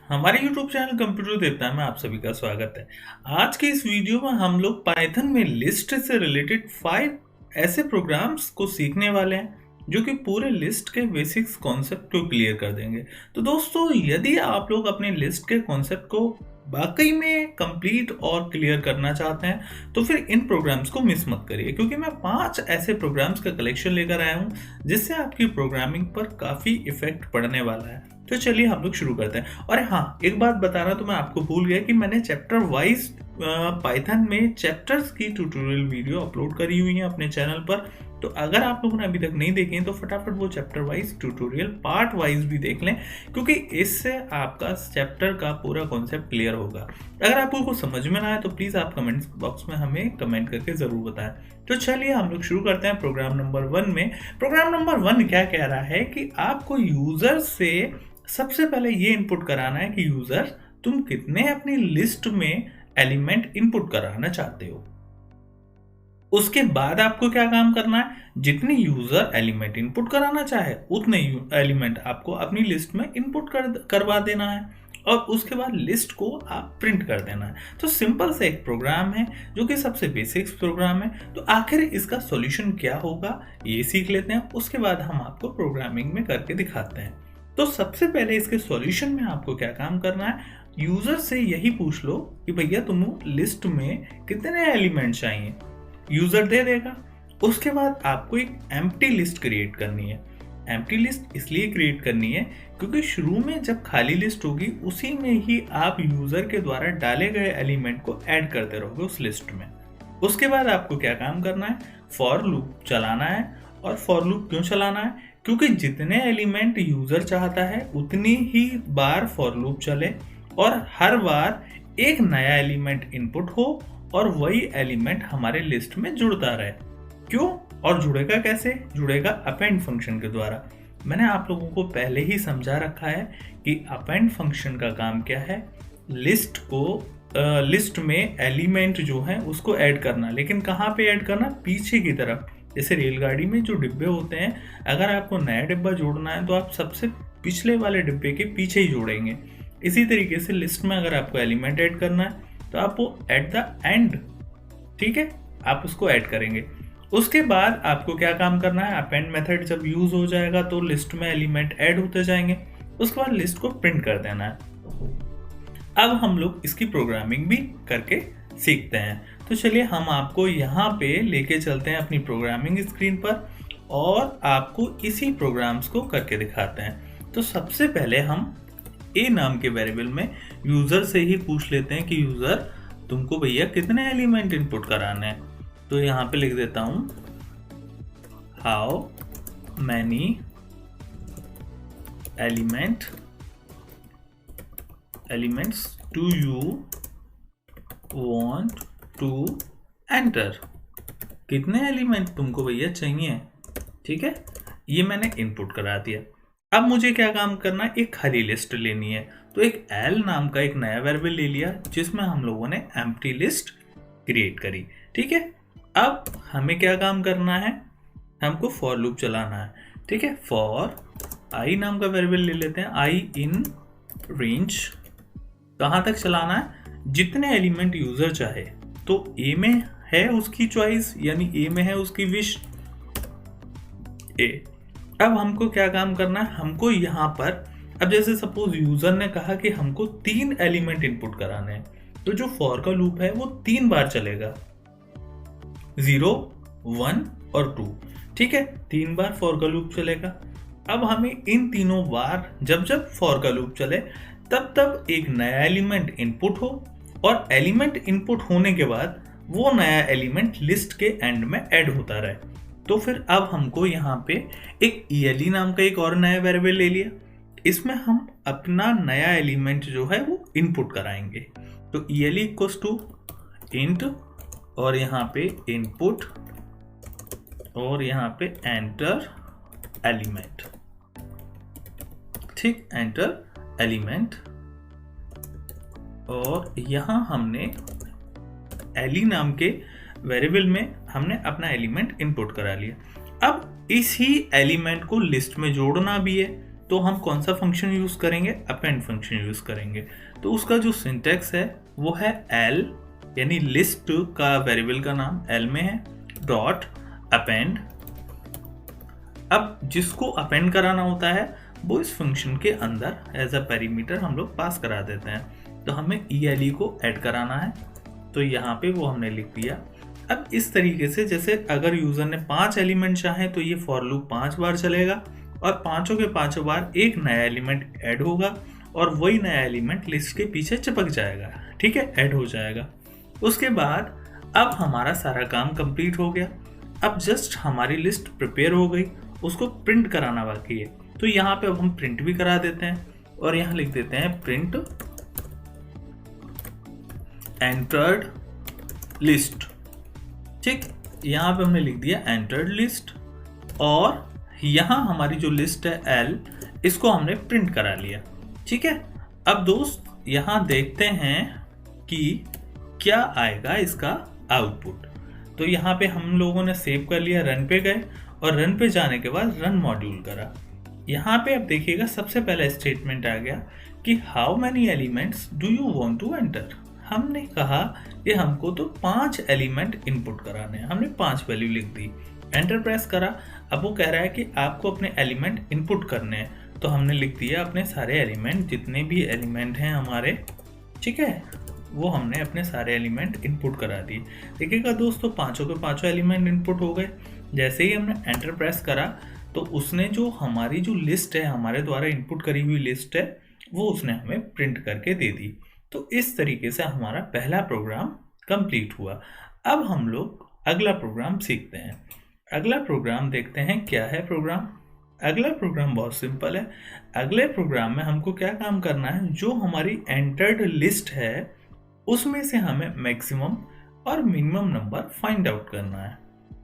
हमारे YouTube channel computer देवता में आप सभी का स्वागत है। आज के इस वीडियो में हम लोग पाइथन में लिस्ट से रिलेटेड 5 ऐसे प्रोग्राम्स को सीखने वाले हैं जो कि पूरे लिस्ट के बेसिक्स कॉन्सेप्ट को क्लियर कर देंगे। तो दोस्तों, यदि आप लोग अपने लिस्ट के कॉन्सेप्ट को वाकई में कंप्लीट और क्लियर करना चाहते हैं तो फिर इन प्रोग्राम्स को मिस मत करिए, क्योंकि मैं 5 ऐसे प्रोग्राम्स का कलेक्शन लेकर आया हूं जिससे आपकी प्रोग्रामिंग पर काफ़ी इफेक्ट पड़ने वाला है। तो चलिए हम लोग शुरू करते हैं। और हाँ, एक बात बताना तो मैं आपको भूल गया कि मैंने चैप्टर वाइज पाइथन में चैप्टर्स की ट्यूटोरियल वीडियो अपलोड करी हुई है अपने चैनल पर। तो अगर आप लोगों ने अभी तक नहीं देखे हैं तो फटाफट वो chapter wise tutorial part wise भी देख लें, क्योंकि इससे आपका चैप्टर का पूरा कॉन्सेप्ट क्लियर होगा। अगर आपको कुछ समझ में ना आए तो प्लीज़ आप कमेंट बॉक्स में हमें कमेंट करके ज़रूर बताएं। तो चलिए हम लोग शुरू करते हैं प्रोग्राम नंबर 1 में। प्रोग्राम नंबर 1 क्या कह रहा है कि आपको यूज़र से सबसे पहले ये इनपुट कराना है कि यूज़र, तुम कितने अपनी लिस्ट में एलिमेंट इनपुट कराना चाहते हो। उसके बाद आपको क्या काम करना है, जितने यूजर एलिमेंट इनपुट कराना चाहे उतने एलिमेंट आपको अपनी लिस्ट में इनपुट करवा देना है और उसके बाद लिस्ट को आप प्रिंट कर देना है। तो सिंपल से एक प्रोग्राम है जो कि सबसे बेसिक्स प्रोग्राम है। तो आखिर इसका सॉल्यूशन क्या होगा ये सीख लेते हैं, उसके बाद हम आपको प्रोग्रामिंग में करके दिखाते हैं। तो सबसे पहले इसके सॉल्यूशन में आपको क्या काम करना है, यूजर से यही पूछ लो कि भैया तुम लिस्ट में कितने एलिमेंट चाहिए, यूजर दे देगा। उसके बाद आपको एक एम्प्टी लिस्ट क्रिएट करनी है। एम्प्टी लिस्ट इसलिए क्रिएट करनी है क्योंकि शुरू में जब खाली लिस्ट होगी उसी में ही आप यूजर के द्वारा डाले गए एलिमेंट को ऐड करते रहोगे उस लिस्ट में। उसके बाद आपको क्या काम करना है, फॉर लूप चलाना है। और फॉर लूप क्यों चलाना है, क्योंकि जितने एलिमेंट यूजर चाहता है उतनी ही बार फॉर लूप चले और हर बार एक नया एलिमेंट इनपुट हो और वही एलिमेंट हमारे लिस्ट में जुड़ता रहे। क्यों और जुड़ेगा कैसे, जुड़ेगा अपेंड फंक्शन के द्वारा। मैंने आप लोगों को पहले ही समझा रखा है कि अपेंड फंक्शन का काम क्या है, लिस्ट में एलिमेंट जो है उसको ऐड करना। लेकिन कहाँ पे ऐड करना, पीछे की तरफ। जैसे रेलगाड़ी में जो डिब्बे होते हैं, अगर आपको नया डिब्बा जोड़ना है तो आप सबसे पिछले वाले डिब्बे के पीछे ही जोड़ेंगे। इसी तरीके से लिस्ट में अगर आपको एलिमेंट ऐड करना है तो आप वो एट द एंड, ठीक है, आप उसको ऐड करेंगे। उसके बाद आपको क्या काम करना है, अपेंड मेथड जब यूज हो जाएगा तो लिस्ट में एलिमेंट ऐड होते जाएंगे। उसके बाद लिस्ट को प्रिंट कर देना है। अब हम लोग इसकी प्रोग्रामिंग भी करके सीखते हैं। तो चलिए हम आपको यहाँ पे लेके चलते हैं अपनी प्रोग्रामिंग स्क्रीन पर और आपको इसी प्रोग्राम्स को करके दिखाते हैं। तो सबसे पहले हम ए नाम के वेरिएबल में यूजर से ही पूछ लेते हैं कि यूजर, तुमको भैया कितने एलिमेंट इनपुट कराने हैं। तो यहाँ पे लिख देता हूं, how many elements do you want to enter. कितने एलिमेंट तुमको भैया चाहिए, ठीक है, ये मैंने इनपुट करा दिया। अब मुझे क्या काम करना है, एक खाली लिस्ट लेनी है। तो एक एल नाम का एक नया वेरिएबल ले लिया जिसमें हम लोगों ने एम्प्टी लिस्ट क्रिएट करी, ठीक है। अब हमें क्या काम करना है, हमको फॉर लूप चलाना है, ठीक है। फॉर आई नाम का वेरिएबल ले लेते हैं, आई इन रेंज। कहाँ तक चलाना है, जितने एलिमेंट यूजर चाहे। तो ए में है उसकी चॉइस, यानी ए में है उसकी विश, ए। अब हमको क्या काम करना है, हमको यहाँ पर, अब जैसे सपोज यूजर ने कहा कि हमको 3 एलिमेंट इनपुट कराने हैं, तो जो फॉर का लूप है वो 3 बार चलेगा, 0, 1 और 2, ठीक है। 3 बार फॉर का लूप चलेगा। अब हमें इन तीनों बार जब जब फॉर का लूप चले तब तब एक नया एलिमेंट इनपुट हो और एलिमेंट इनपुट होने के बाद वो नया एलिमेंट लिस्ट के एंड में ऐड होता रहे। तो फिर अब हमको यहाँ पे एक ELE नाम का एक और नया वेरिएबल ले लिया, इसमें हम अपना नया एलिमेंट जो है वो इनपुट कराएंगे। तो ELE इक्वल्स टू इंट और यहाँ पे इनपुट और यहाँ पे एंटर एलिमेंट, ठीक, एंटर एलिमेंट। और यहाँ हमने एली नाम के वेरिएबल में हमने अपना एलिमेंट इनपुट करा लिया। अब इसी एलिमेंट को लिस्ट में जोड़ना भी है, तो हम कौन सा फंक्शन यूज़ करेंगे, अपेंड फंक्शन यूज़ करेंगे। तो उसका जो सिंटैक्स है वो है एल, यानी लिस्ट का वेरिएबल का नाम एल में है, डॉट अपेंड। अब जिसको अपेंड कराना होता है वो इस फंक्शन के अंदर एज अ पैरामीटर हम लोग पास करा देते हैं। तो हमें ELE को ऐड कराना है, तो यहाँ पे वो हमने लिख दिया। अब इस तरीके से जैसे अगर यूज़र ने 5 एलिमेंट चाहे तो ये फॉर लूप 5 बार चलेगा और पांचों के पांचों बार एक नया एलिमेंट ऐड होगा और वही नया एलिमेंट लिस्ट के पीछे चिपक जाएगा, ठीक है, ऐड हो जाएगा। उसके बाद अब हमारा सारा काम कंप्लीट हो गया। अब जस्ट हमारी लिस्ट प्रिपेयर हो गई, उसको प्रिंट कराना बाकी है। तो यहाँ पे अब हम प्रिंट भी करा देते हैं और यहाँ लिख देते हैं प्रिंट एंटर्ड लिस्ट। ठीक, यहाँ पे हमने लिख दिया एंटर्ड लिस्ट और यहाँ हमारी जो लिस्ट है L, इसको हमने प्रिंट करा लिया। ठीक है, अब दोस्त यहाँ देखते हैं कि क्या आएगा इसका आउटपुट। तो यहाँ पे हम लोगों ने सेव कर लिया, रन पे गए और रन पे जाने के बाद रन मॉड्यूल करा। यहाँ पे अब देखिएगा सबसे पहला स्टेटमेंट आ गया कि how many elements do you want to enter. हमने कहा कि हमको तो 5 एलिमेंट इनपुट कराने हैं, हमने 5 वैल्यू लिख दी, एंटर प्रेस करा। अब वो कह रहा है कि आपको अपने एलिमेंट इनपुट करने हैं, तो हमने लिख दिया अपने सारे एलिमेंट, जितने भी एलिमेंट हैं हमारे, ठीक है, वो हमने अपने सारे एलिमेंट इनपुट करा दिए। देखिएगा दोस्तों, पांचों के पांचों एलिमेंट इनपुट हो गए। जैसे ही हमने एंटर प्रेस करा तो उसने जो हमारी जो लिस्ट है, हमारे द्वारा इनपुट करी हुई लिस्ट है, वो उसने हमें प्रिंट करके दे दी। तो इस तरीके से हमारा पहला प्रोग्राम कंप्लीट हुआ। अब हम लोग अगला प्रोग्राम सीखते हैं। अगला प्रोग्राम देखते हैं क्या है प्रोग्राम। अगला प्रोग्राम बहुत सिंपल है। अगले प्रोग्राम में हमको क्या काम करना है, जो हमारी एंटर्ड लिस्ट है उसमें से हमें मैक्सिमम और मिनिमम नंबर फाइंड आउट करना है।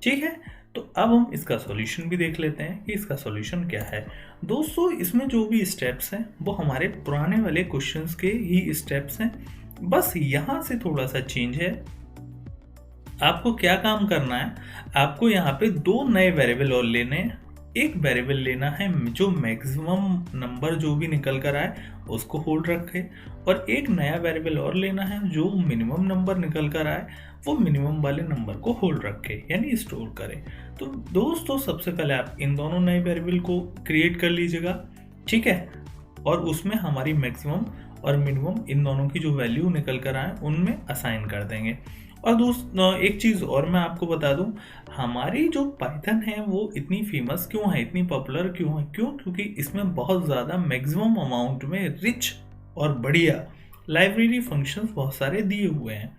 ठीक है, तो अब हम इसका सॉल्यूशन भी देख लेते हैं कि इसका सॉल्यूशन क्या है। दोस्तों, इसमें जो भी स्टेप्स हैं वो हमारे पुराने वाले क्वेश्चंस के ही स्टेप्स हैं, बस यहाँ से थोड़ा सा चेंज है। आपको क्या काम करना है, आपको यहाँ पे 2 नए वेरिएबल और लेने हैं। एक वेरिएबल लेना है जो मैक्सिमम नंबर जो भी निकल कर आए उसको होल्ड रखे, और एक नया वेरिएबल और लेना है जो मिनिमम नंबर निकल कर आए वो मिनिमम वाले नंबर को होल्ड रखे, यानी स्टोर करे। तो दोस्तों, सबसे पहले आप इन दोनों नए वेरिएबल को क्रिएट कर लीजिएगा, ठीक है, और उसमें हमारी मैक्सिमम और मिनिमम इन दोनों की जो वैल्यू निकल कर आए उनमें असाइन कर देंगे। और दोस्तों, एक चीज़ और मैं आपको बता दूं, हमारी जो पाइथन है वो इतनी फेमस क्यों है, इतनी पॉपुलर क्यों है, क्योंकि इसमें बहुत ज़्यादा मैक्सिमम अमाउंट में रिच और बढ़िया लाइब्रेरी फंक्शंस बहुत सारे दिए हुए हैं।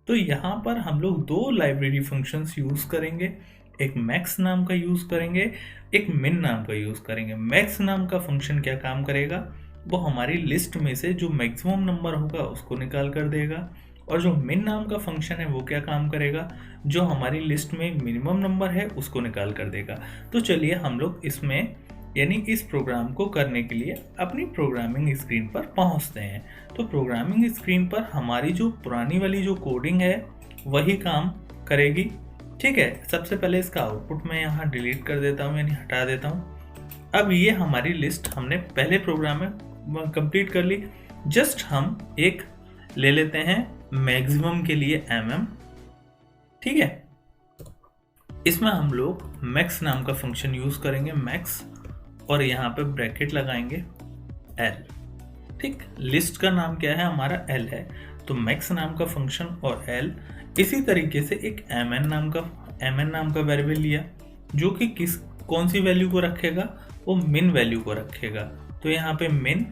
तो यहाँ पर हम लोग 2 लाइब्रेरी फंक्शंस यूज़ करेंगे, एक मैक्स नाम का यूज़ करेंगे, एक मिन नाम का यूज़ करेंगे। मैक्स नाम का फंक्शन क्या काम करेगा, वो हमारी लिस्ट में से जो मैक्सिमम नंबर होगा उसको निकाल कर देगा, और जो मिन नाम का फंक्शन है वो क्या काम करेगा, जो हमारी लिस्ट में मिनिमम नंबर है उसको निकाल कर देगा। तो चलिए हम लोग इसमें, यानी इस प्रोग्राम को करने के लिए अपनी प्रोग्रामिंग स्क्रीन पर पहुंचते हैं। तो प्रोग्रामिंग स्क्रीन पर हमारी जो पुरानी वाली जो कोडिंग है वही काम करेगी। ठीक है, सबसे पहले इसका आउटपुट मैं यहाँ डिलीट कर देता हूँ, यानी हटा देता हूँ। अब ये हमारी लिस्ट हमने पहले प्रोग्राम में कंप्लीट कर ली। जस्ट हम एक ले लेते हैं मैक्सिमम के लिए mm, ठीक है, इसमें हम लोग मैक्स नाम का फंक्शन यूज करेंगे, मैक्स, और यहाँ पे ब्रैकेट लगाएंगे l। ठीक, लिस्ट का नाम क्या है, हमारा l है, तो मैक्स नाम का फंक्शन और l। इसी तरीके से एक mn नाम का वेरिएबल लिया, जो कि कौन सी वैल्यू को रखेगा, वो मिन वैल्यू को रखेगा। तो यहाँ पे मिन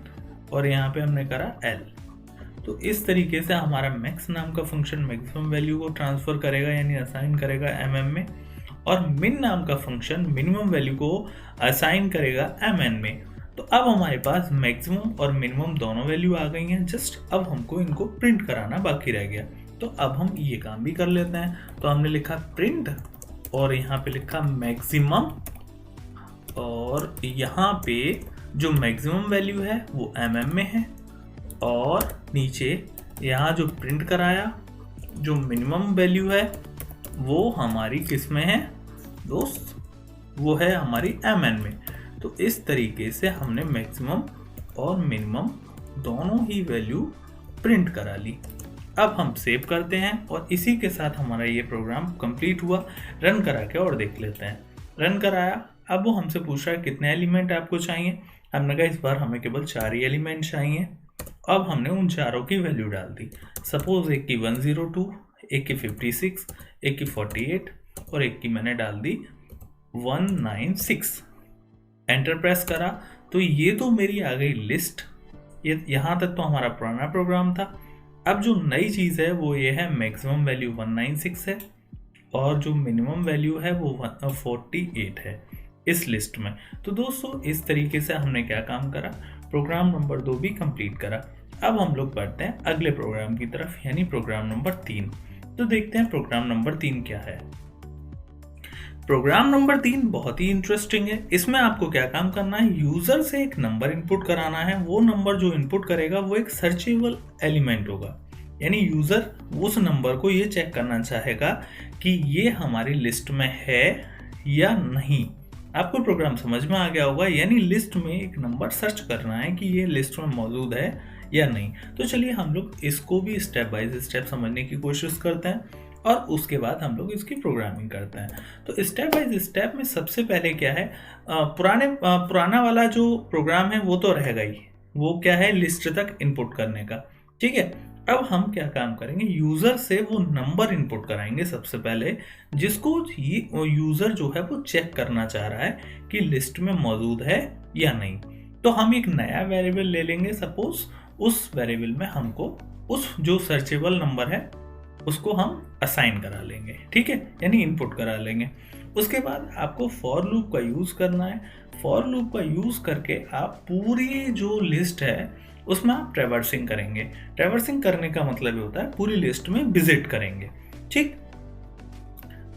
और यहाँ पे हमने करा l। तो इस तरीके से हमारा मैक्स नाम का फंक्शन मैक्सिमम वैल्यू को ट्रांसफर करेगा, यानी असाइन करेगा mm में, और मिन नाम का फंक्शन मिनिमम वैल्यू को असाइन करेगा mn में। तो अब हमारे पास मैक्सिमम और मिनिमम दोनों वैल्यू आ गई हैं। जस्ट अब हमको इनको प्रिंट कराना बाकी रह गया। तो अब हम ये काम भी कर लेते हैं। तो हमने लिखा प्रिंट और यहाँ पे लिखा मैक्सिमम, और यहाँ पे जो मैक्सिमम वैल्यू है वो mm में है, और नीचे यहाँ जो प्रिंट कराया जो मिनिमम वैल्यू है वो हमारी किस में है दोस्त, वो है हमारी mn में। तो इस तरीके से हमने मैक्सिमम और मिनिमम दोनों ही वैल्यू प्रिंट करा ली। अब हम सेव करते हैं और इसी के साथ हमारा ये प्रोग्राम कंप्लीट हुआ। रन करा के और देख लेते हैं। रन कराया, अब वो हमसे पूछ रहा है कितने एलिमेंट आपको चाहिए। हमने कहा इस बार हमें केवल 4 ही एलिमेंट चाहिए। अब हमने उन चारों की वैल्यू डाल दी। सपोज एक की 102, एक की 56, एक की 48 और एक की मैंने डाल दी 196। एंटर प्रेस करा तो ये तो मेरी आ गई लिस्ट। ये यहाँ तक तो हमारा पुराना प्रोग्राम था। अब जो नई चीज़ है वो ये है मैक्सिमम वैल्यू 196 है और जो मिनिमम वैल्यू है वो 48 है इस लिस्ट में। तो दोस्तों इस तरीके से हमने क्या काम करा, प्रोग्राम नंबर 2 भी कंप्लीट करा। अब हम लोग बढ़ते हैं अगले प्रोग्राम की तरफ, यानी प्रोग्राम नंबर 3। तो देखते हैं प्रोग्राम नंबर 3 क्या है। प्रोग्राम नंबर 3 बहुत ही इंटरेस्टिंग है। इसमें आपको क्या काम करना है, यूजर से एक नंबर इनपुट कराना है। वो नंबर जो इनपुट करेगा वो एक सर्चेबल एलिमेंट होगा, यानी यूजर उस नंबर को ये चेक करना चाहेगा कि ये हमारी लिस्ट में है या नहीं। आपको प्रोग्राम समझ में आ गया होगा, यानी लिस्ट में एक नंबर सर्च करना है कि ये लिस्ट में मौजूद है या नहीं। तो चलिए हम लोग इसको भी स्टेप बाय स्टेप समझने की कोशिश करते हैं और उसके बाद हम लोग इसकी प्रोग्रामिंग करते हैं। तो स्टेप बाय स्टेप में सबसे पहले क्या है, पुराना वाला जो प्रोग्राम है वो तो रहेगा ही। वो क्या है, लिस्ट तक इनपुट करने का। ठीक है, अब हम क्या काम करेंगे, यूजर से वो नंबर इनपुट कराएंगे सबसे पहले, जिसको यूजर जो है वो चेक करना चाह रहा है कि लिस्ट में मौजूद है या नहीं। तो हम एक नया वेरिएबल ले लेंगे। सपोज उस वेरिएबल में हमको उस जो सर्चेबल नंबर है उसको हम असाइन करा लेंगे। ठीक है, यानी इनपुट करा लेंगे। उसके बाद आपको फॉर लूप का यूज करना है। फॉर लूप का यूज करके आप पूरी जो लिस्ट है उसमें आप ट्रैवर्सिंग करेंगे। ट्रैवर्सिंग करने का मतलब होता है पूरी लिस्ट में विजिट करेंगे। ठीक,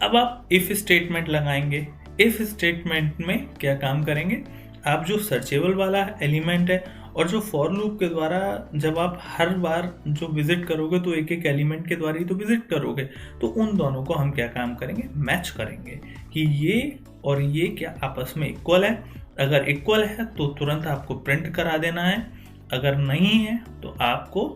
अब आप इफ स्टेटमेंट लगाएंगे। इफ स्टेटमेंट में क्या काम करेंगे, आप जो सर्चेबल वाला एलिमेंट है और जो फॉर लूप के द्वारा जब आप हर बार जो विजिट करोगे तो एक एक एलिमेंट के द्वारा ही तो विजिट करोगे, तो उन दोनों को हम क्या काम करेंगे, मैच करेंगे कि ये और ये क्या आपस में इक्वल है। अगर इक्वल है तो तुरंत आपको प्रिंट करा देना है, अगर नहीं है तो आपको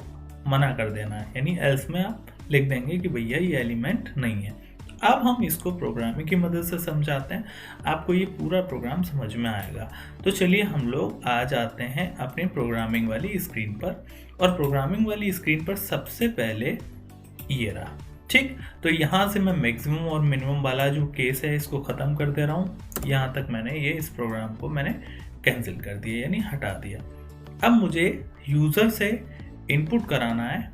मना कर देना है, यानी एल्स में आप लिख देंगे कि भैया ये एलिमेंट नहीं है। अब हम इसको प्रोग्रामिंग की मदद से समझाते हैं, आपको ये पूरा प्रोग्राम समझ में आएगा। तो चलिए हम लोग आ जाते हैं अपने प्रोग्रामिंग वाली स्क्रीन पर, और प्रोग्रामिंग वाली स्क्रीन पर सबसे पहले ये रहा। ठीक, तो यहाँ से मैं मैक्सिमम और मिनिमम वाला जो केस है इसको ख़त्म कर दे रहा हूँ। यहाँ तक मैंने इस प्रोग्राम को मैंने कैंसिल कर दिया, यानी हटा दिया। अब मुझे यूज़र से इनपुट कराना है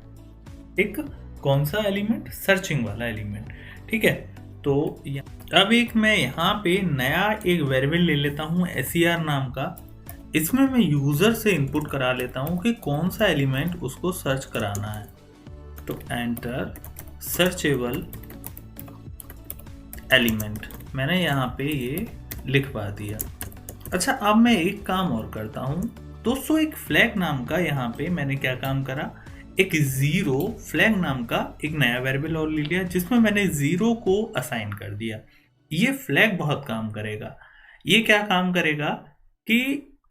एक कौन सा एलिमेंट, सर्चिंग वाला एलिमेंट। ठीक है, तो अब एक मैं यहाँ पे नया एक वेरिएबल ले लेता हूँ ser नाम का। इसमें मैं यूज़र से इनपुट करा लेता हूँ कि कौन सा एलिमेंट उसको सर्च कराना है। तो एंटर सर्चेबल एलिमेंट मैंने यहाँ पे ये लिखवा दिया। अच्छा, अब मैं एक काम और करता हूँ दोस्तों, एक फ्लैग नाम का यहाँ पे मैंने क्या काम करा, एक जीरो फ्लैग नाम का एक नया वेरिएबल और ले लिया जिसमें मैंने जीरो को असाइन कर दिया। ये फ्लैग बहुत काम करेगा। ये क्या काम करेगा कि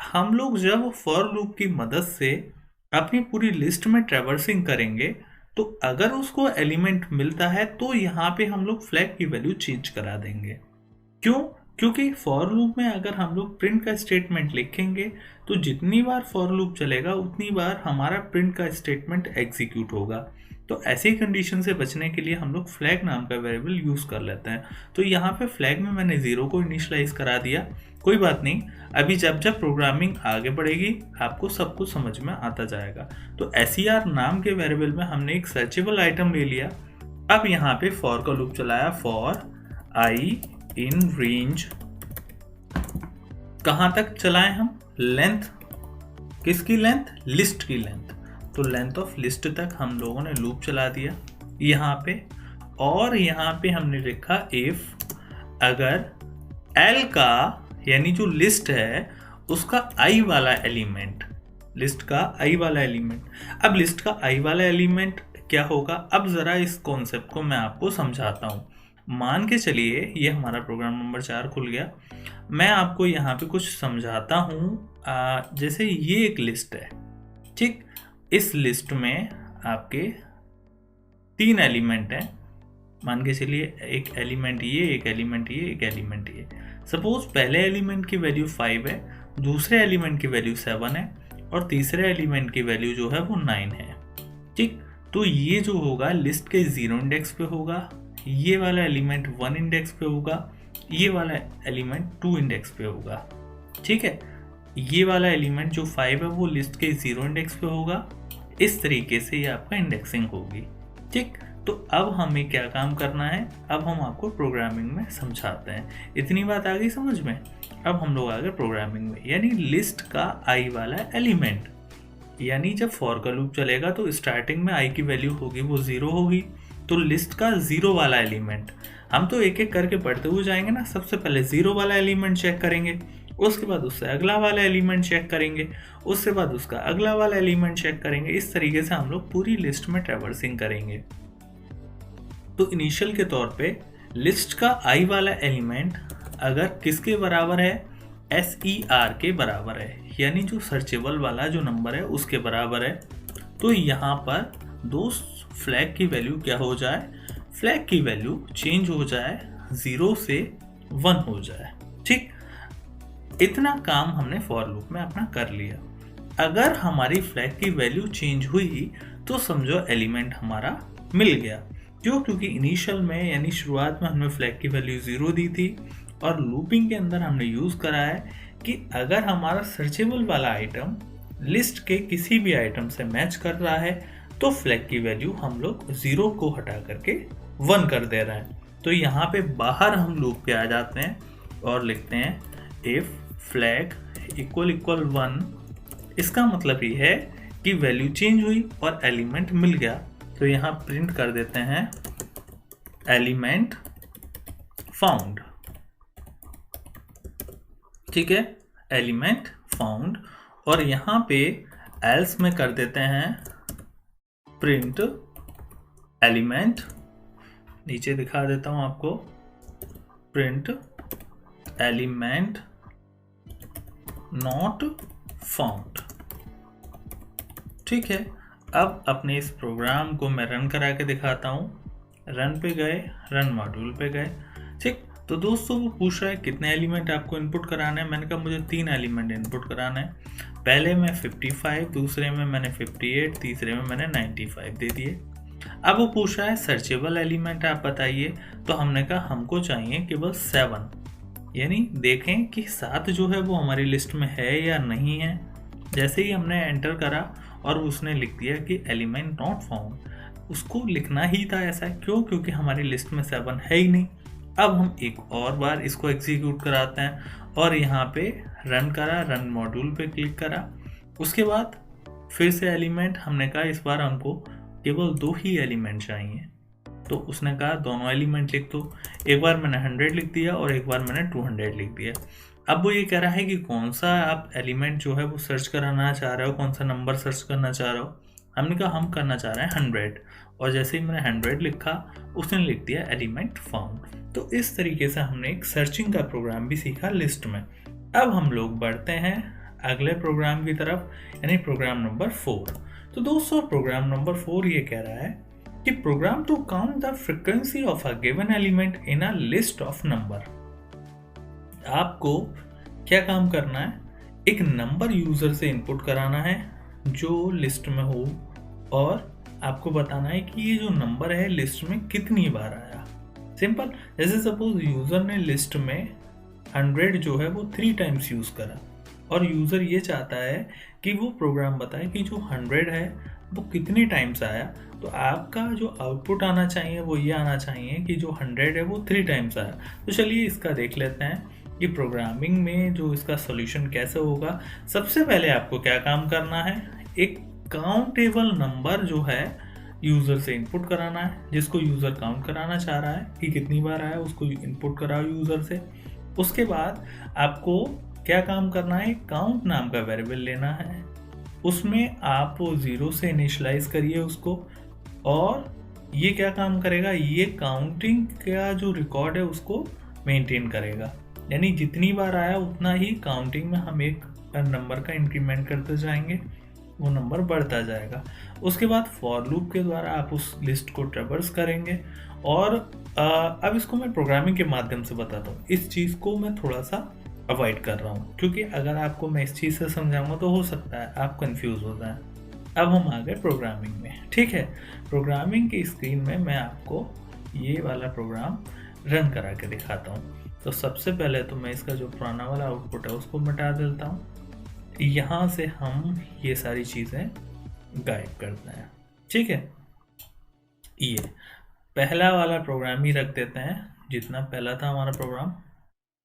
हम लोग जब फॉर लूप की मदद से अपनी पूरी लिस्ट में ट्रैवर्सिंग करेंगे तो अगर उसको एलिमेंट मिलता है तो यहाँ पे हम लोग फ्लैग की वैल्यू चेंज करा देंगे। क्यों? क्योंकि फॉर लूप में अगर हम लोग प्रिंट का स्टेटमेंट लिखेंगे तो जितनी बार फॉर लूप चलेगा उतनी बार हमारा प्रिंट का स्टेटमेंट एग्जीक्यूट होगा। तो ऐसी कंडीशन से बचने के लिए हम लोग फ्लैग नाम का वेरिएबल यूज़ कर लेते हैं। तो यहाँ पे फ्लैग में मैंने ज़ीरो को इनिशियलाइज करा दिया। कोई बात नहीं, अभी जब जब प्रोग्रामिंग आगे बढ़ेगी आपको सब कुछ समझ में आता जाएगा। तो ser नाम के वेरिएबल में हमने एक सर्चेबल आइटम ले लिया। अब यहाँ पे फॉर का लूप चलाया, फॉर आई इन रेंज, कहाँ तक चलाएं हम, लेंथ, किसकी लेंथ, लिस्ट की लेंथ। तो लेंथ ऑफ लिस्ट तक हम लोगों ने लूप चला दिया यहाँ पे, और यहाँ पे हमने लिखा इफ अगर एल का यानी जो लिस्ट है उसका आई वाला एलिमेंट, लिस्ट का आई वाला एलिमेंट। अब लिस्ट का आई वाला एलिमेंट क्या होगा, अब जरा इस कॉन्सेप्ट को मैं आपको समझाता हूँ। मान के चलिए ये हमारा प्रोग्राम नंबर 4 खुल गया। मैं आपको यहाँ पे कुछ समझाता हूँ। जैसे ये एक लिस्ट है, ठीक। इस लिस्ट में आपके 3 एलिमेंट हैं। मान के चलिए एक एलिमेंट ये, एक एलिमेंट ये, एक एलिमेंट ये। सपोज पहले एलिमेंट की वैल्यू 5 है, दूसरे एलिमेंट की वैल्यू 7 है और तीसरे एलिमेंट की वैल्यू जो है वो 9 है, ठीक। तो ये जो होगा लिस्ट के 0 इंडेक्स पे होगा, ये वाला एलिमेंट 1 इंडेक्स पे होगा, ये वाला एलिमेंट 2 इंडेक्स पे होगा, ठीक है। ये वाला एलिमेंट जो 5 है वो लिस्ट के 0 इंडेक्स पे होगा। इस तरीके से ये आपका इंडेक्सिंग होगी, ठीक। तो अब हमें क्या काम करना है, अब हम आपको प्रोग्रामिंग में समझाते हैं। इतनी बात आ गई समझ में। अब हम लोग आ गए प्रोग्रामिंग में, यानी लिस्ट का आई वाला एलिमेंट, यानी जब फॉर का लूप चलेगा तो स्टार्टिंग में आई की वैल्यू होगी वो 0 होगी। तो लिस्ट का 0 वाला एलिमेंट, हम तो एक एक करके पढ़ते हुए जाएंगे ना। सबसे पहले 0 वाला एलिमेंट चेक करेंगे, उसके बाद उससे अगला वाला एलिमेंट चेक करेंगे, उसके बाद उसका अगला वाला एलिमेंट चेक करेंगे। इस तरीके से हम लोग पूरी लिस्ट में ट्रैवर्सिंग करेंगे। तो इनिशियल के तौर पे लिस्ट का आई वाला एलिमेंट अगर किसके बराबर है, SER के बराबर है, यानी जो सर्चेबल वाला जो नंबर है उसके बराबर है, तो यहाँ पर दो फ्लैग की वैल्यू क्या हो जाए, फ्लैग की वैल्यू चेंज हो जाए, 0 से 1 हो जाए, ठीक। इतना काम हमने फॉर लूप में अपना कर लिया। अगर हमारी फ्लैग की वैल्यू चेंज हुई तो समझो एलिमेंट हमारा मिल गया, क्यों, क्योंकि इनिशियल में यानी शुरुआत में हमने फ्लैग की वैल्यू 0 दी थी और लूपिंग के अंदर हमने यूज करा है कि अगर हमारा सर्चेबल वाला आइटम लिस्ट के किसी भी आइटम से मैच कर रहा है तो फ्लैग की वैल्यू हम लोग 0 को हटा करके 1 कर दे रहे हैं। तो यहाँ पे बाहर हम लूप के आ जाते हैं और लिखते हैं इफ फ्लैग इक्वल 1। इसका मतलब ये है कि वैल्यू चेंज हुई और एलिमेंट मिल गया। तो यहाँ प्रिंट कर देते हैं एलिमेंट फाउंड, ठीक है, एलिमेंट फाउंड। और यहाँ पे एल्स में कर देते हैं प्रिंट एलिमेंट, नीचे दिखा देता हूं आपको, प्रिंट एलिमेंट नॉट फाउंड, ठीक है। अब अपने इस प्रोग्राम को मैं रन करा के दिखाता हूं। रन पे गए, रन मॉड्यूल पे गए, ठीक। तो दोस्तों वो पूछ रहा है कितने एलिमेंट आपको इनपुट कराना है। मैंने कहा मुझे 3 एलिमेंट इनपुट कराना है। पहले में 55, दूसरे में मैंने 58, तीसरे में मैंने 95 दे दिए। अब वो पूछ रहा है सर्चेबल एलिमेंट आप बताइए, तो हमने कहा हमको चाहिए केवल 7, यानी देखें कि 7 जो है वो हमारी लिस्ट में है या नहीं है। जैसे ही हमने एंटर करा और उसने लिख दिया कि एलिमेंट नॉट फाउंड, उसको लिखना ही था ऐसा, क्यों, क्योंकि हमारी लिस्ट में 7 है ही नहीं। अब हम एक और बार इसको एग्जीक्यूट कराते हैं और यहाँ पे रन करा, रन मॉड्यूल पे क्लिक करा। उसके बाद फिर से एलिमेंट, हमने कहा इस बार हमको केवल 2 ही एलिमेंट चाहिए, तो उसने कहा दोनों एलिमेंट लिख दो। एक बार मैंने 100 लिख दिया और एक बार मैंने 200 लिख दिया। अब वो ये कह रहा है कि कौन सा आप एलिमेंट जो है वो सर्च कराना चाह रहे हो, कौन सा नंबर सर्च करना चाह रहे हो। हमने कहा हम करना चाह रहे हैं 100, और जैसे ही मैंने 100 लिखा उसने लिख दिया एलिमेंट फाउंड। तो इस तरीके से हमने एक सर्चिंग का प्रोग्राम भी सीखा लिस्ट में। अब हम लोग बढ़ते हैं अगले प्रोग्राम की तरफ, यानी प्रोग्राम नंबर 4। तो दोस्तों प्रोग्राम नंबर 4 ये कह रहा है कि program to count the frequency of a given element in a list of number. आपको क्या काम करना है, एक नंबर यूजर से इनपुट कराना है जो लिस्ट में हो, और आपको बताना है कि ये जो नंबर है लिस्ट में कितनी बार आया। सिंपल, जैसे सपोज यूजर ने लिस्ट में 100 जो है वो 3 टाइम्स यूज करा, और यूजर ये चाहता है कि वो प्रोग्राम बताए कि जो 100 है वो कितने टाइम्स आया। तो आपका जो आउटपुट आना चाहिए वो ये आना चाहिए कि जो 100 है वो 3 टाइम्स आया। तो चलिए इसका देख लेते हैं कि प्रोग्रामिंग में जो इसका सॉल्यूशन कैसे होगा। सबसे पहले आपको क्या काम करना है, एक काउंटेबल नंबर जो है यूज़र से इनपुट कराना है, जिसको यूज़र काउंट कराना चाह रहा है कि कितनी बार आया, उसको इनपुट कराओ यूज़र से। उसके बाद आपको क्या काम करना है, काउंट नाम का वेरिएबल लेना है, उसमें आप 0 से इनिशियलाइज करिए उसको, और ये क्या काम करेगा, ये काउंटिंग का जो रिकॉर्ड है उसको मेंटेन करेगा, यानी जितनी बार आया उतना ही काउंटिंग में हम एक नंबर का इंक्रीमेंट करते जाएंगे, वो नंबर बढ़ता जाएगा। उसके बाद फॉर लूप के द्वारा आप उस लिस्ट को ट्रैवर्स करेंगे। और अब इसको मैं प्रोग्रामिंग के माध्यम से बताता हूँ। इस चीज़ को मैं थोड़ा सा अवॉइड कर रहा हूँ, क्योंकि अगर आपको मैं इस चीज़ से समझाऊंगा तो हो सकता है आप कंफ्यूज हो जाएं। अब हम आ गए प्रोग्रामिंग में, ठीक है। प्रोग्रामिंग की स्क्रीन में मैं आपको ये वाला प्रोग्राम रन करा के दिखाता हूँ। तो सबसे पहले तो मैं इसका जो पुराना वाला आउटपुट है उसको मिटा देता हूँ। यहाँ से हम ये सारी चीज़ें गायब करते हैं, ठीक है। ये पहला वाला प्रोग्राम ही रख देते हैं, जितना पहला था हमारा प्रोग्राम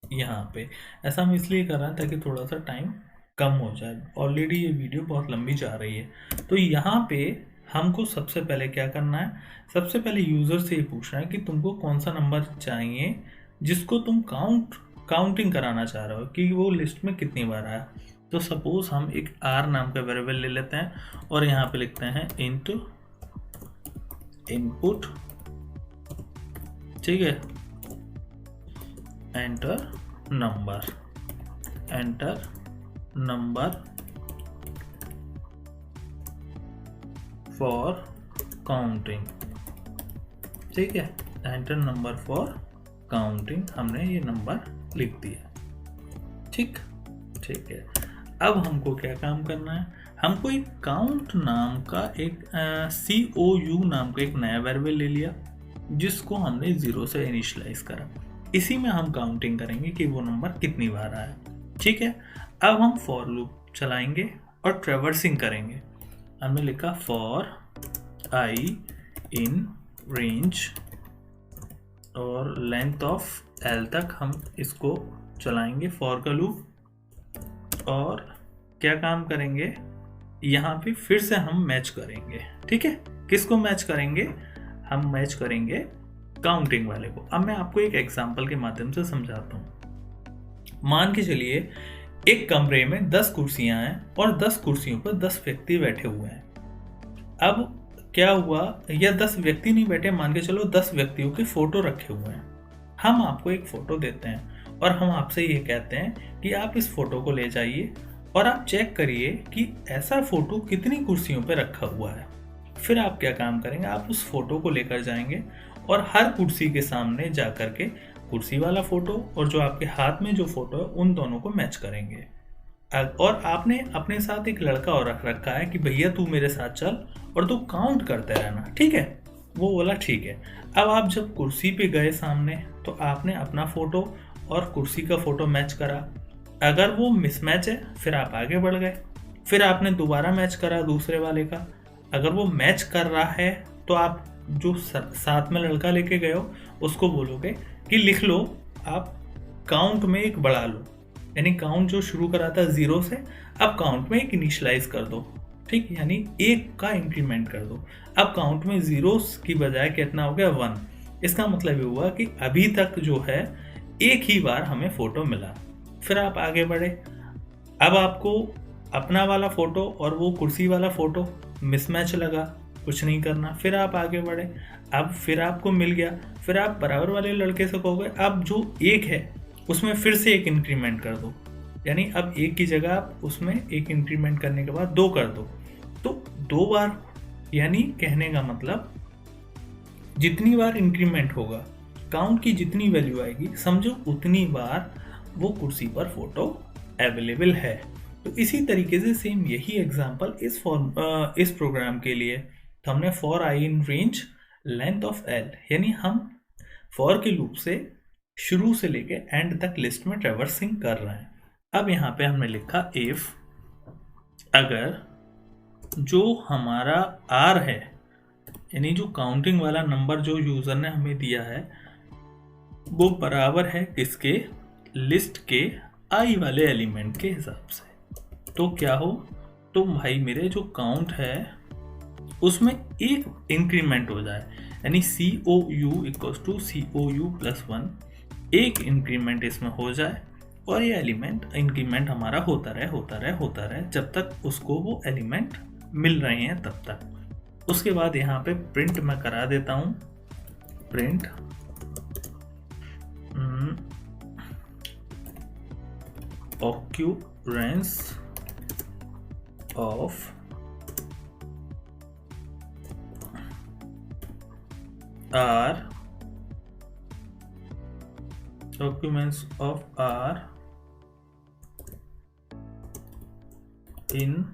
यहाँ पे। ऐसा हम इसलिए कर रहे हैं ताकि थोड़ा सा टाइम कम हो जाए, ऑलरेडी ये वीडियो बहुत लंबी जा रही है। तो यहाँ पे हमको सबसे पहले क्या करना है, सबसे पहले यूज़र से ये पूछना है कि तुमको कौन सा नंबर चाहिए जिसको तुम काउंटिंग कराना चाह रहे हो कि वो लिस्ट में कितनी बार आया। तो सपोज हम एक r नाम का वेरिएबल ले लेते हैं और यहाँ पे लिखते हैं इंट इनपुट, ठीक है, एंटर नंबर फॉर काउंटिंग, ठीक है, एंटर नंबर फॉर काउंटिंग। हमने ये नंबर लिख दिया, ठीक है। अब हमको क्या काम करना है, हमको एक काउंट नाम का एक COU नाम का एक नया वेरिएबल ले लिया जिसको हमने 0 से इनिशियलाइज करा। इसी में हम काउंटिंग करेंगे कि वो नंबर कितनी बार आया, ठीक है। अब हम फॉर लूप चलाएंगे और ट्रैवर्सिंग करेंगे। हमने लिखा फॉर i इन रेंज और लेंथ ऑफ l तक हम इसको चलाएंगे फॉर का लूप। और क्या काम करेंगे, यहाँ पे फिर से हम मैच करेंगे, ठीक है। किसको मैच करेंगे, हम मैच करेंगे काउंटिंग वाले को। अब मैं आपको एक एग्जांपल के माध्यम से समझाता हूँ। मान के चलिए एक कमरे में 10 कुर्सियां हैं और 10 कुर्सियों पर 10 व्यक्ति बैठे हुए हैं। अब क्या हुआ, या 10 व्यक्ति नहीं बैठे, मान के चलो 10 व्यक्तियों के फोटो रखे हुए हैं। हम आपको एक फोटो देते हैं और हम आपसे ये कहते हैं कि आप इस फोटो को ले जाइए और आप चेक करिए कि ऐसा फोटो कितनी कुर्सियों पे रखा हुआ है। फिर आप क्या काम करेंगे, आप उस फोटो को लेकर जाएंगे और हर कुर्सी के सामने जा कर के कुर्सी वाला फोटो और जो आपके हाथ में जो फोटो है उन दोनों को मैच करेंगे। और आपने अपने साथ एक लड़का और रख रखा है कि भैया तू मेरे साथ चल और तू काउंट करते रहना, ठीक है। वो बोला ठीक है। अब आप जब कुर्सी पे गए सामने तो आपने अपना फोटो और कुर्सी का फोटो मैच करा। अगर वो मिसमैच है फिर आप आगे बढ़ गए, फिर आपने दोबारा मैच करा दूसरे वाले का। अगर वो मैच कर रहा है तो आप जो साथ में लड़का लेके गए हो उसको बोलोगे कि लिख लो, आप काउंट में एक बढ़ा लो, यानी काउंट जो शुरू करा था 0 से अब काउंट में एक इनिशियलाइज कर दो, ठीक, यानी 1 का इंक्रीमेंट कर दो। अब काउंट में 0 की बजाय कितना हो गया 1। इसका मतलब ये हुआ कि अभी तक जो है एक ही बार हमें फोटो मिला। फिर आप आगे बढ़े, अब आपको अपना वाला फोटो और वो कुर्सी वाला फोटो मिसमैच लगा, कुछ नहीं करना। फिर आप आगे बढ़े, अब फिर आपको मिल गया। फिर आप बराबर वाले लड़के से कहोगे अब जो 1 है उसमें फिर से 1 इंक्रीमेंट कर दो, यानी अब 1 की जगह आप उसमें 1 इंक्रीमेंट करने के बाद 2 कर दो। तो 2 बार, यानी कहने का मतलब जितनी बार इंक्रीमेंट होगा, काउंट की जितनी वैल्यू आएगी समझो उतनी बार वो कुर्सी पर फोटो अवेलेबल है। तो इसी तरीके से सेम यही एग्जांपल इस प्रोग्राम के लिए। तो हमने for I in range length of L, यानी हम फॉर के लूप से शुरू से लेके एंड तक लिस्ट में ट्रैवर्सिंग कर रहे हैं। अब यहाँ पे हमने लिखा इफ अगर जो हमारा आर है, यानी जो काउंटिंग वाला नंबर जो यूजर ने हमें दिया है वो बराबर है किसके, लिस्ट के आई वाले एलिमेंट के हिसाब से। तो क्या हो, तो भाई मेरे जो काउंट है उसमें 1 इंक्रीमेंट हो जाए, यानी COU equals to COU plus 1, 1 increment इसमें हो जाए और ये एलिमेंट इंक्रीमेंट हमारा होता रहे जब तक उसको वो एलिमेंट मिल रहे हैं तब तक। उसके बाद यहाँ पे प्रिंट मैं करा देता हूँ, print occurrence of R in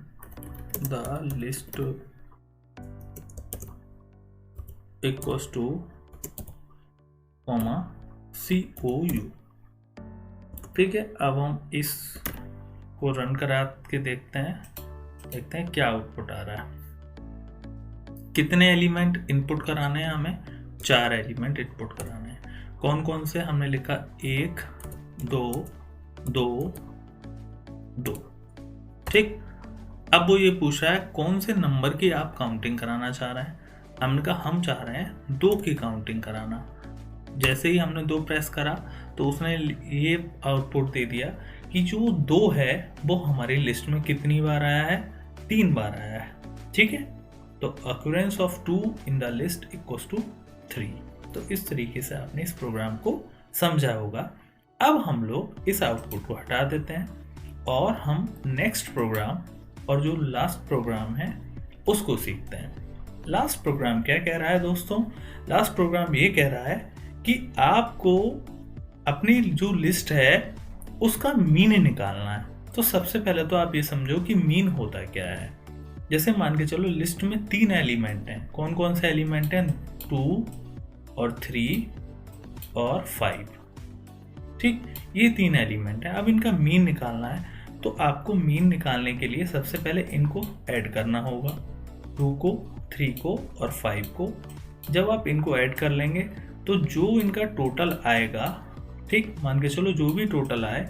the list equals to COU। ठीक है, अब हम इस को रन करा के देखते हैं क्या आउटपुट आ रहा है। कितने एलिमेंट इनपुट कराने हैं हमें? 4 एलिमेंट इनपुट कराने हैं। कौन कौन से? हमने लिखा 1 2 2 2। ठीक, अब वो ये पूछ रहा है कौन से नंबर की आप काउंटिंग कराना चाह रहे हैं। हमने कहा हम चाह रहे हैं 2 की काउंटिंग कराना। जैसे ही हमने 2 प्रेस करा तो उसने ये आउटपुट दे दिया कि जो 2 है वो हमारी लिस्ट में कितनी बार आया है? 3 बार आया है। ठीक है, तो occurrence of 2 in the list equals to 3। तो इस तरीके से आपने इस प्रोग्राम को समझा होगा। अब हम लोग इस आउटपुट को हटा देते हैं और हम नेक्स्ट प्रोग्राम और जो लास्ट प्रोग्राम है उसको सीखते हैं। लास्ट प्रोग्राम क्या कह रहा है दोस्तों? लास्ट प्रोग्राम ये कह रहा है कि आपको अपनी जो लिस्ट है उसका मीन निकालना है। तो सबसे पहले तो आप ये समझो कि मीन होता क्या है। जैसे मान के चलो लिस्ट में 3 एलिमेंट हैं। कौन कौन से एलिमेंट हैं? 2 और 3 और 5। ठीक, ये 3 एलिमेंट हैं। अब इनका मीन निकालना है। तो आपको मीन निकालने के लिए सबसे पहले इनको ऐड करना होगा, 2 को, 3 को और 5 को। जब आप इनको ऐड कर लेंगे तो जो इनका टोटल आएगा, ठीक, मान के चलो जो भी टोटल आए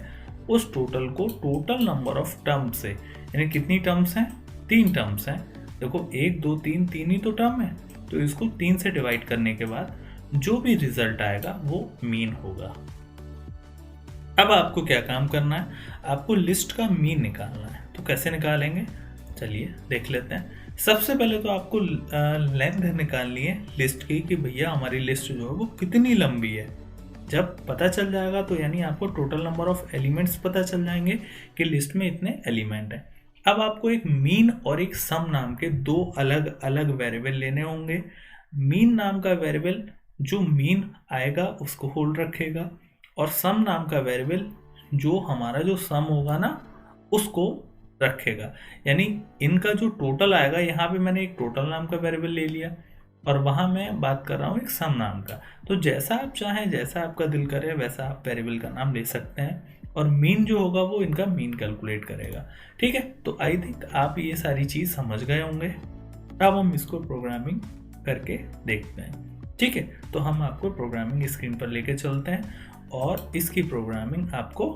उस टोटल को टोटल नंबर ऑफ टर्म से, यानी कितनी टर्म्स हैं? 3 टर्म्स हैं। देखो 1 2 3, 3 ही तो टर्म है, तो इसको 3 से डिवाइड करने के बाद जो भी रिजल्ट आएगा वो मीन होगा। अब आपको क्या काम करना है? आपको लिस्ट का मीन निकालना है। तो कैसे निकालेंगे? चलिए देख लेते हैं। सबसे पहले तो आपको लेंथ निकालनी है लिस्ट की कि भैया हमारी लिस्ट जो है वो कितनी लंबी है। जब पता चल जाएगा तो यानी आपको टोटल नंबर ऑफ एलिमेंट्स पता चल जाएंगे कि लिस्ट में इतने एलिमेंट हैं। अब आपको एक मीन और एक सम नाम के 2 अलग अलग वेरिएबल लेने होंगे। मीन नाम का वेरिएबल जो मीन आएगा उसको होल्ड रखेगा और सम नाम का वेरिएबल जो हमारा जो सम होगा ना उसको रखेगा। यानी इनका जो टोटल आएगा, यहाँ पे मैंने एक टोटल नाम का वेरिएबल ले लिया और वहाँ मैं बात कर रहा हूँ एक सम नाम का। तो जैसा आप चाहें, जैसा आपका दिल करे वैसा आप वेरिएबल का नाम ले सकते हैं और मीन जो होगा वो इनका मीन कैलकुलेट करेगा। ठीक है, तो आई थिंक आप ये सारी चीज़ समझ गए होंगे। अब हम इसको प्रोग्रामिंग करके देखते हैं। ठीक है, तो हम आपको प्रोग्रामिंग स्क्रीन पर लेके चलते हैं और इसकी प्रोग्रामिंग आपको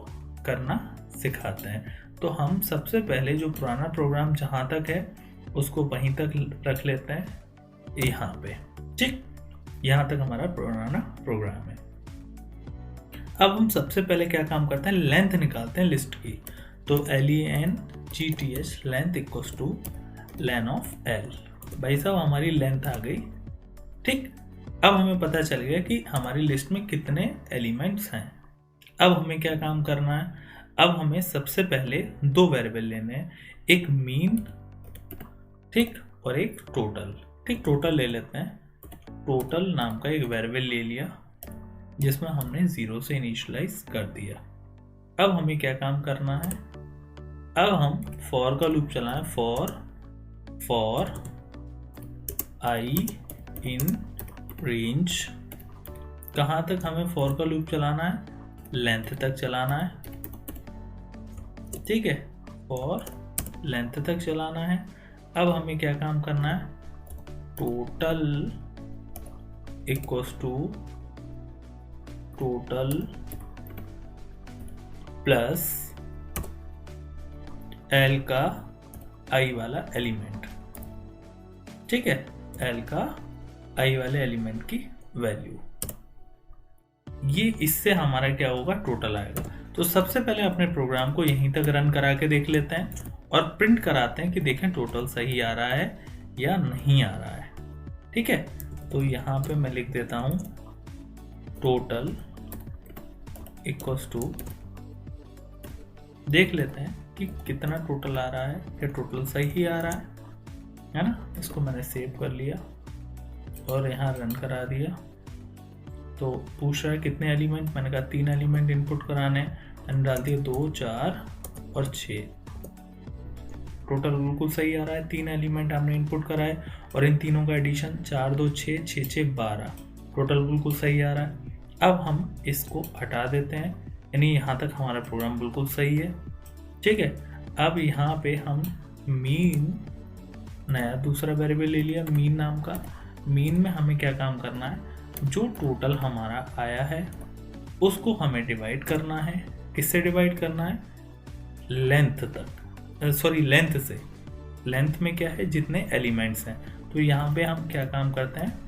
करना सिखाते हैं। तो हम सबसे पहले जो पुराना प्रोग्राम जहाँ तक है उसको वहीं तक रख लेते हैं, यहाँ पे। ठीक, यहाँ तक हमारा पुराना प्रोग्राम है। अब हम सबसे पहले क्या काम करते हैं? लेंथ निकालते हैं लिस्ट की। तो LENGTH length equals two lane of L। भाई साहब हमारी लेंथ आ गई। ठीक, अब हमें पता चल गया कि हमारी लिस्ट में कितने एलिमेंट्स हैं। अब हमें क्या काम करना है? अब हमें सबसे पहले 2 वेरिएबल लेने हैं, एक मीन, ठीक, और एक टोटल। ठीक, टोटल ले लेते हैं। टोटल नाम का एक वेरिएबल ले लिया जिसमें हमने 0 से इनिशियलाइज कर दिया। अब हमें क्या काम करना है? अब हम फॉर का लूप चलाएं। For I in range. कहाँ तक हमें फॉर का लूप चलाना है? लेंथ तक चलाना है। ठीक है, फॉर लेंथ तक चलाना है। अब हमें क्या काम करना है? Total equals to total plus L का आई वाला एलिमेंट। ठीक है, एल का आई वाले एलिमेंट की वैल्यू, ये इससे हमारा क्या होगा? टोटल आएगा। तो सबसे पहले अपने प्रोग्राम को यहीं तक रन करा के देख लेते हैं और प्रिंट कराते हैं कि देखें टोटल सही आ रहा है या नहीं आ रहा है। ठीक है, तो यहाँ पे मैं लिख देता हूँ टोटल इक्वल्स टू, देख लेते हैं कि कितना टोटल आ रहा है, क्या टोटल सही ही आ रहा है ना। इसको मैंने सेव कर लिया और यहाँ रन करा दिया। तो पूछ रहा है कितने एलिमेंट, मैंने कहा 3 एलिमेंट इनपुट कराने हैं, मैंने डाल दिया 2, 4 और 6। टोटल बिल्कुल सही आ रहा है, 3 एलिमेंट हमने इनपुट कराए और इन तीनों का एडिशन 4, 2, 6, 6, 6, 12, टोटल बिल्कुल सही आ रहा है। अब हम इसको हटा देते हैं, यानी यहाँ तक हमारा प्रोग्राम बिल्कुल सही है। ठीक है, अब यहाँ पे हम मीन, नया दूसरा वेरिएबल ले लिया मीन नाम का। मीन में हमें क्या काम करना है, जो टोटल हमारा आया है उसको हमें डिवाइड करना है। किससे डिवाइड करना है, लेंथ तक, सॉरी लेंथ से। लेंथ में क्या है, जितने एलिमेंट्स हैं। तो यहाँ पे हम क्या काम करते हैं,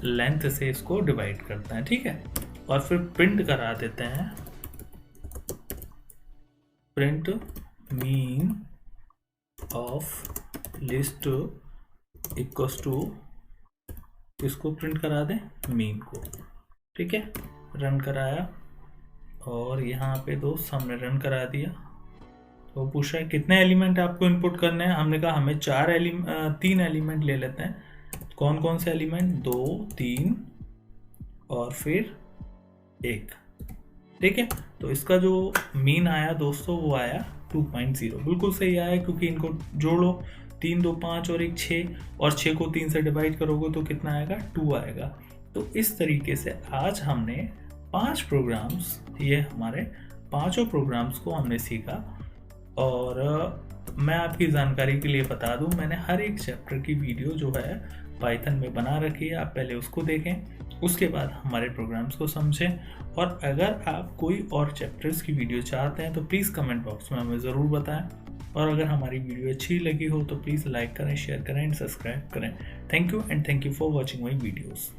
लेंथ से इसको डिवाइड करते हैं। ठीक है, और फिर प्रिंट करा देते हैं, print mean of list equals to, इसको प्रिंट करा दें मीन को। ठीक है, रन कराया और यहाँ पे दोस्त हमने रन करा दिया। तो पूछ रहा है कितने एलिमेंट आपको इनपुट करने हैं, हमने कहा हमें 3 एलिमेंट ले लेते हैं। कौन कौन से एलिमेंट, 2, 3 और फिर 1। ठीक है, तो इसका जो मीन आया दोस्तों वो आया 2.0, बिल्कुल सही आया, क्योंकि इनको जोड़ो 3, 2, 5 और 1, 6, और 6 को 3 से डिवाइड करोगे तो कितना आएगा, 2 आएगा। तो इस तरीके से आज हमने 5 प्रोग्राम्स, ये हमारे 5 प्रोग्राम्स को हमने सीखा। और मैं आपकी जानकारी के लिए बता दूं, मैंने हर एक चैप्टर की वीडियो जो है पाइथन में बना रखी है, आप पहले उसको देखें, उसके बाद हमारे प्रोग्राम्स को समझें। और अगर आप कोई और चैप्टर्स की वीडियो चाहते हैं तो प्लीज़ कमेंट बॉक्स में हमें ज़रूर बताएं। और अगर हमारी वीडियो अच्छी लगी हो तो प्लीज़ लाइक करें, शेयर करें एंड सब्सक्राइब करें। Thank you and thank you for watching my videos.